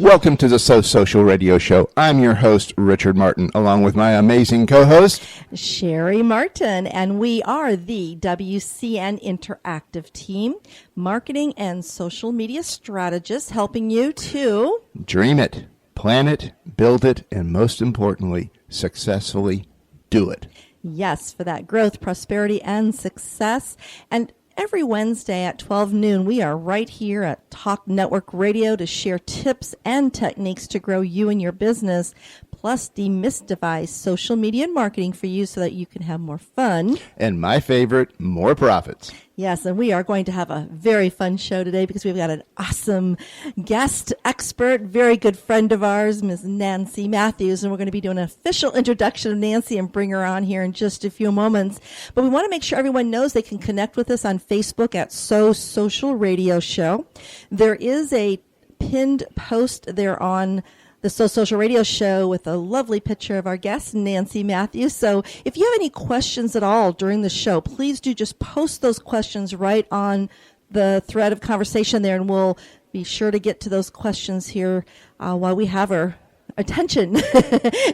Welcome to the So Social Radio Show. I'm your host, Richard Martin, along with my amazing co-host, Cheri Martin, and we are the WCN Interactive Team, marketing and social media strategists, helping you to dream it, plan it, build it, and most importantly, successfully do it. Yes, for that growth, prosperity, and success. And every Wednesday at 12 noon, we are right here at Talk Network Radio to share tips and techniques to grow you and your business, plus demystify social media and marketing for you so that you can have more fun. And my favorite, more profits. Yes, and we are going to have a very fun show today because we've got an awesome guest expert, very good friend of ours, Ms. Nancy Matthews, and we're going to be doing an official introduction of Nancy and bring her on here in just a few moments. But we want to make sure everyone knows they can connect with us on Facebook at So Social Radio Show. There is a pinned post there on the So Social Radio Show with a lovely picture of our guest, Nancy Matthews. So if you have any questions at all during the show, please do just post those questions right on the thread of conversation there, and we'll be sure to get to those questions here while we have our attention.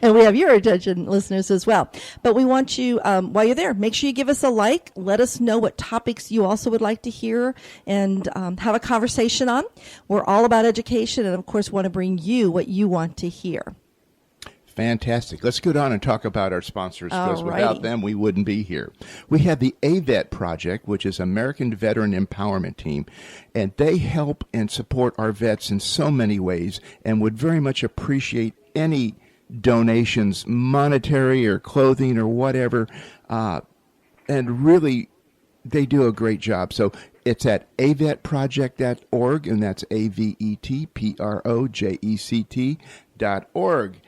And we have your attention, listeners, as well. But we want you, while you're there, make sure you give us a like. Let us know what topics you also would like to hear and have a conversation on. We're all about education and, of course, want to bring you what you want to hear. Fantastic. Let's go down and talk about our sponsors, because Alrighty. without them, we wouldn't be here. We have the AVET Project, which is American Veteran Empowerment Team, and they help and support our vets in so many ways and would very much appreciate any donations, monetary or clothing or whatever. And really, they do a great job. So it's at avetproject.org, and that's avetproject.org.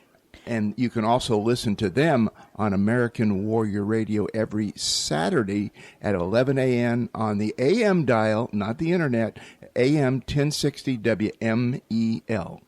And you can also listen to them on American Warrior Radio every Saturday at 11 a.m. on the AM dial, not the internet, AM 1060 WMEL.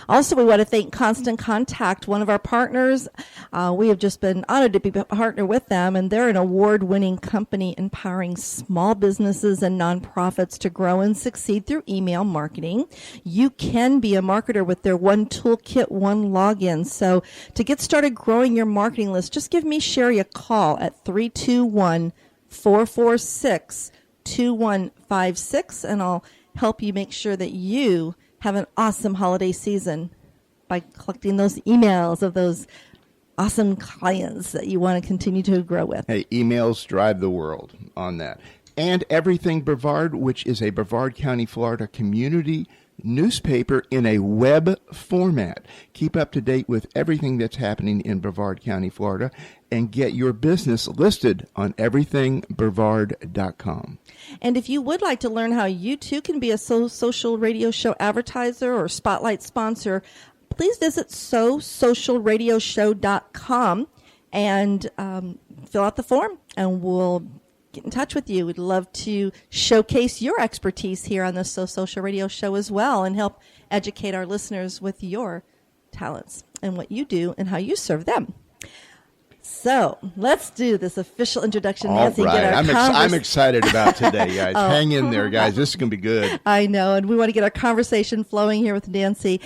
Also, we want to thank Constant Contact, one of our partners. We have just been honored to be a partner with them, and they're an award-winning company empowering small businesses and nonprofits to grow and succeed through email marketing. You can be a marketer with their one toolkit, one login. So to get started growing your marketing list, just give me, Cheri, a call at 321-446-2156, and I'll help you make sure that you have an awesome holiday season by collecting those emails of those awesome clients that you want to continue to grow with. Hey, emails drive the world on that. And Everything Brevard, which is a Brevard County, Florida community newspaper in a web format. Keep up to date with everything that's happening in Brevard County, Florida, and get your business listed on everythingbrevard.com. And if you would like to learn how you too can be a social radio show advertiser or spotlight sponsor, please visit socialradioshow.com and fill out the form, and we'll get in touch with you. We'd love to showcase your expertise here on the So Social Radio Show as well and help educate our listeners with your talents and what you do and how you serve them. So let's do this official introduction, Nancy. All right. Get our I'm excited about today, guys. Hang in there, guys. This is going to be good. I know, and we want to get our conversation flowing here with Nancy.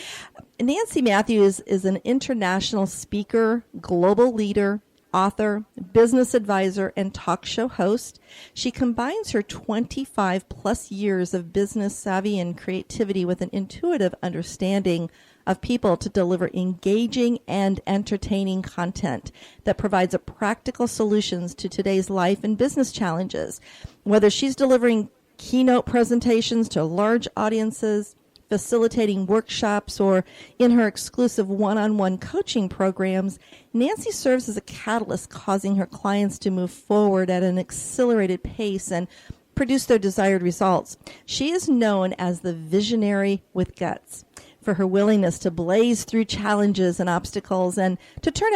Nancy Matthews is an international speaker, global leader, author, business advisor, and talk show host. She combines her 25 plus years of business savvy and creativity with an intuitive understanding of people to deliver engaging and entertaining content that provides a practical solutions to today's life and business challenges. Whether she's delivering keynote presentations to large audiences, facilitating workshops, or in her exclusive one-on-one coaching programs, Nancy serves as a catalyst, causing her clients to move forward at an accelerated pace and produce their desired results. She is known as the visionary with guts for her willingness to blaze through challenges and obstacles and to turn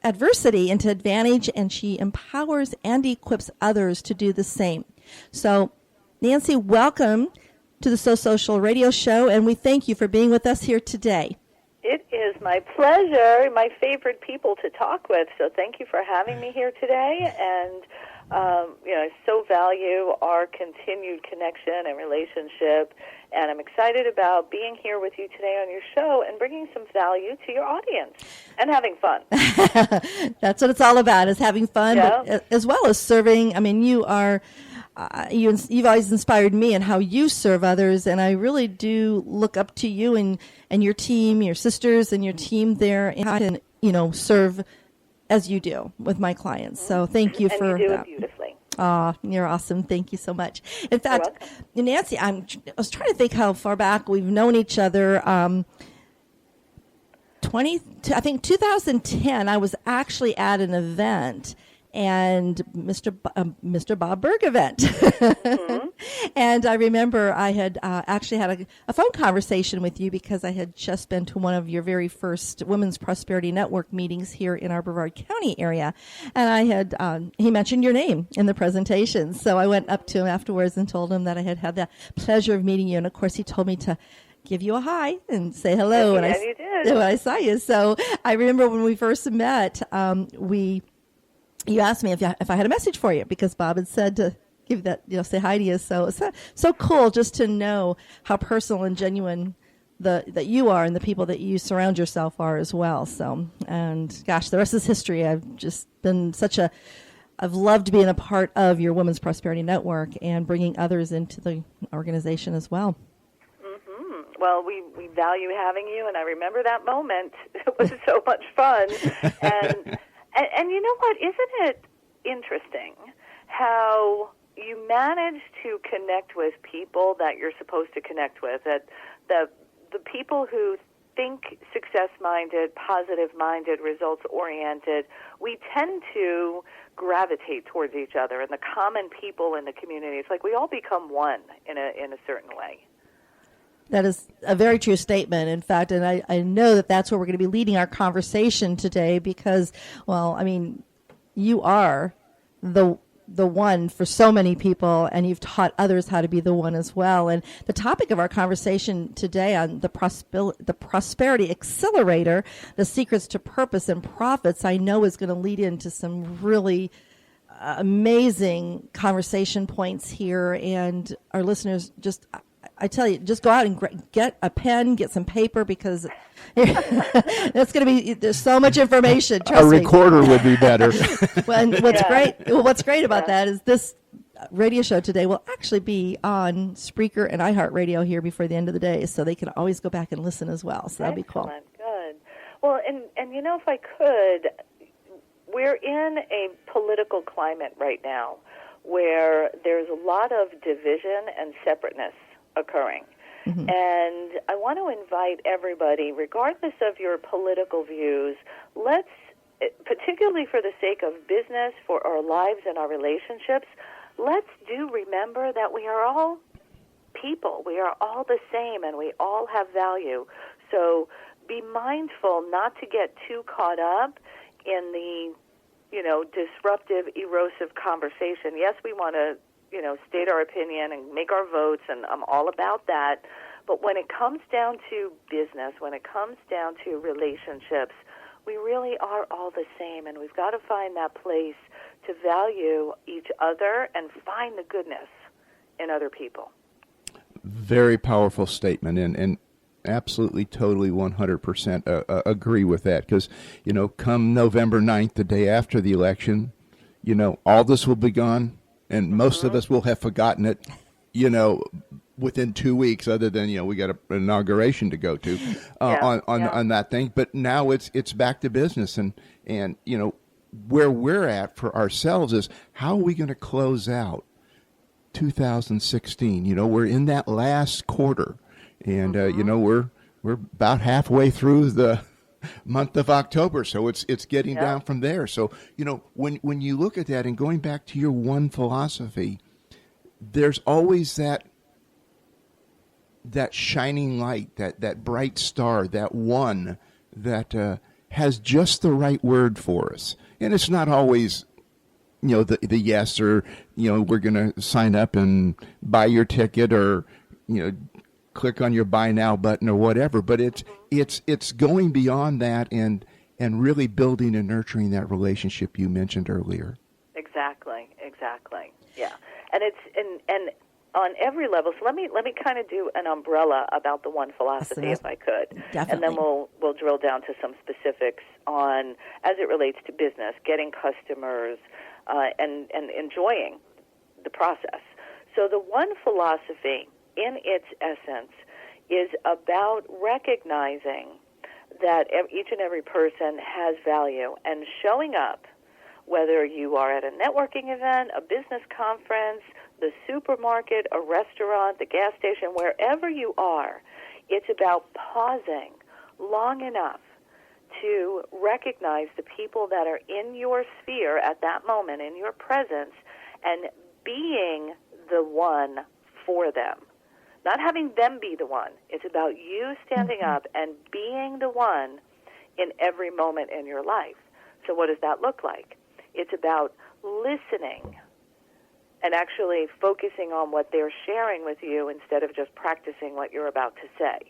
adversity into advantage, and she empowers and equips others to do the same. So, Nancy, welcome to the So Social Radio Show, and we thank you for being with us here today. It is my pleasure, my favorite people to talk with, so thank you for having me here today, and I so value our continued connection and relationship, and I'm excited about being here with you today on your show and bringing some value to your audience and having fun. That's what it's all about, is having fun, Yeah. but as well as serving. I mean, you are, you've always inspired me in how you serve others, and I really do look up to you and your team, your sisters and your team there, and how I can, serve as you do with my clients. So thank you for And you do that. it beautifully. Oh, you're awesome. Thank you so much. In fact, Nancy, I was trying to think how far back we've known each other. I think 2010, I was actually at an event, and Mr. Bob Berg event. Mm-hmm. And I remember I had actually had a phone conversation with you because I had just been to one of your very first Women's Prosperity Network meetings here in our Brevard County area. And I had, he mentioned your name in the presentation. So I went up to him afterwards and told him that I had the pleasure of meeting you. And of course, he told me to give you a hi and say hello. And you did. When I saw you. So I remember when we first met, you asked me if I had a message for you, because Bob had said to give that, say hi to you. So it's so cool just to know how personal and genuine that you are, and the people that you surround yourself are as well. So, and gosh, the rest is history. I've just been I've loved being a part of your Women's Prosperity Network and bringing others into the organization as well. Mm-hmm. Well, we value having you, and I remember that moment. It was so much fun. And you know what? Isn't it interesting how you manage to connect with people that you're supposed to connect with, that the people who think success-minded, positive-minded, results-oriented, we tend to gravitate towards each other, and the common people in the community. It's like we all become one in a certain way. That is a very true statement, in fact, and I know that's where we're going to be leading our conversation today because, well, I mean, you are the one for so many people, and you've taught others how to be the one as well. And the topic of our conversation today on the Prosperity Accelerator, the secrets to purpose and profits, I know is going to lead into some really amazing conversation points here, and our listeners I tell you, just go out and get a pen, get some paper, because that's going to be, there's so much information. Trust me. A recorder would be better. What's great about that is this radio show today will actually be on Spreaker and iHeartRadio here before the end of the day, so they can always go back and listen as well. So that'll be cool. Good. Well, and if I could, we're in a political climate right now where there's a lot of division and separateness occurring. Mm-hmm. And I want to invite everybody, regardless of your political views, let's, particularly for the sake of business, for our lives and our relationships, let's remember that we are all people. We are all the same, and we all have value. So be mindful not to get too caught up in the, disruptive, erosive conversation. Yes, we want to state our opinion and make our votes, and I'm all about that. But when it comes down to business, when it comes down to relationships, we really are all the same, and we've got to find that place to value each other and find the goodness in other people. Very powerful statement, and absolutely, totally, 100% agree with that, because, come November 9th, the day after the election, all this will be gone. And most of us will have forgotten it, within 2 weeks, other than, we got an inauguration to go to on that thing. But now it's back to business. And where we're at for ourselves is, how are we going to close out 2016? We're in that last quarter. And, we're about halfway through the month of October, so it's getting down from there. So when you look at that, and going back to your one philosophy, there's always that shining light, that bright star, that one that has just the right word for us. And it's not always the yes, or we're going to sign up and buy your ticket, or click on your buy now button or whatever, but it's going beyond that and really building and nurturing that relationship you mentioned earlier. Exactly. and on every level. So let me kind of do an umbrella about the one philosophy, if I could, definitely. and then we'll drill down to some specifics on as it relates to business, getting customers, and enjoying the process. So the one philosophy, in its essence, is about recognizing that each and every person has value and showing up, whether you are at a networking event, a business conference, the supermarket, a restaurant, the gas station, wherever you are. It's about pausing long enough to recognize the people that are in your sphere at that moment, in your presence, and being the one for them. Not having them be the one. It's about you standing up and being the one in every moment in your life. So what does that look like? It's about listening and actually focusing on what they're sharing with you instead of just practicing what you're about to say,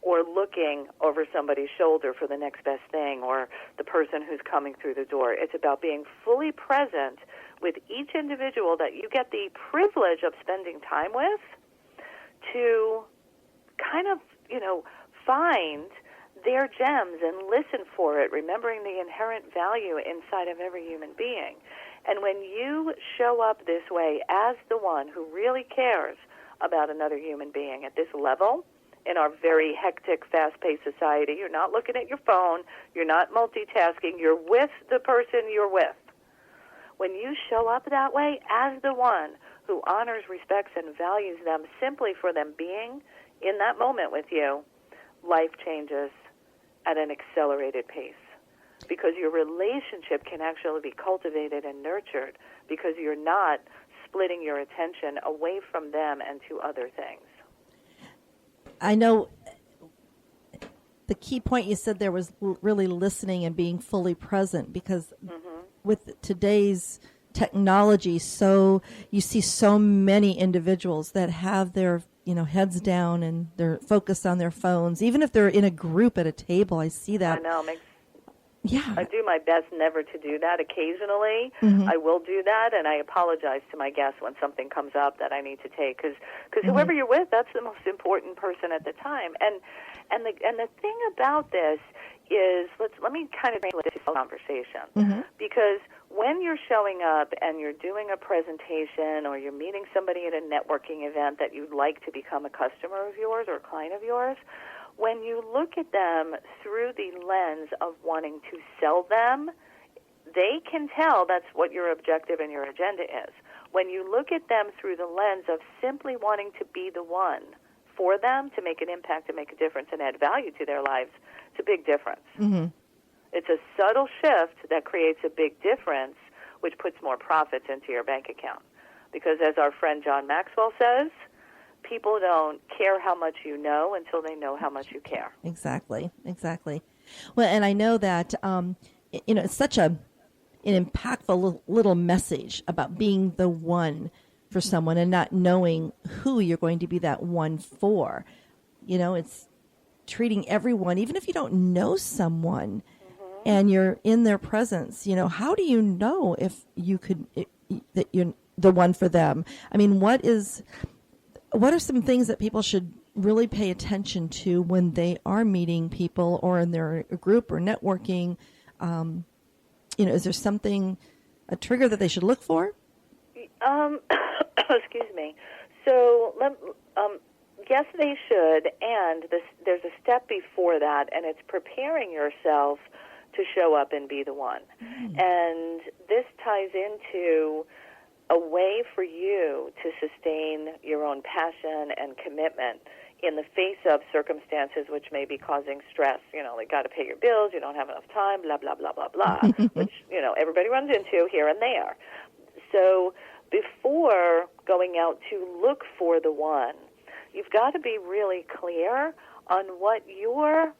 or looking over somebody's shoulder for the next best thing, or the person who's coming through the door. It's about being fully present with each individual that you get the privilege of spending time with, to kind of, find their gems and listen for it, remembering the inherent value inside of every human being. And when you show up this way as the one who really cares about another human being at this level, in our very hectic, fast-paced society, you're not looking at your phone, you're not multitasking, you're with the person you're with. When you show up that way as the one who honors, respects, and values them simply for them being in that moment with you, life changes at an accelerated pace, because your relationship can actually be cultivated and nurtured because you're not splitting your attention away from them and to other things. I know the key point you said there was really listening and being fully present, because with today's technology, so you see so many individuals that have their heads down and they're focused on their phones, even if they're in a group at a table. I see that. I know. Yeah. I do my best never to do that. Occasionally, I will do that, and I apologize to my guests when something comes up that I need to take, because whoever you're with, that's the most important person at the time. And the thing about this is, let me kind of translate this conversation, because when you're showing up and you're doing a presentation or you're meeting somebody at a networking event that you'd like to become a customer of yours or a client of yours, when you look at them through the lens of wanting to sell them, they can tell that's what your objective and your agenda is. When you look at them through the lens of simply wanting to be the one for them, to make an impact, to make a difference, and add value to their lives, it's a big difference. It's a subtle shift that creates a big difference, which puts more profits into your bank account. Because as our friend John Maxwell says, people don't care how much you know until they know how much you care. Exactly. Well, and I know that, it's such an impactful little message about being the one for someone and not knowing who you're going to be that one for. It's treating everyone, even if you don't know someone, and you're in their presence. How do you know if that you're the one for them? I mean, what are some things that people should really pay attention to when they are meeting people or in their group or networking? Is there something, a trigger that they should look for? Excuse me. So, yes, they should, and there's a step before that, and it's preparing yourself to show up and be the one. And this ties into a way for you to sustain your own passion and commitment in the face of circumstances which may be causing stress. Like, got to pay your bills, you don't have enough time, blah, blah, blah, blah, blah, which, everybody runs into here and there. So before going out to look for the one, you've got to be really clear on what your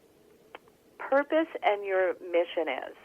purpose and your mission is.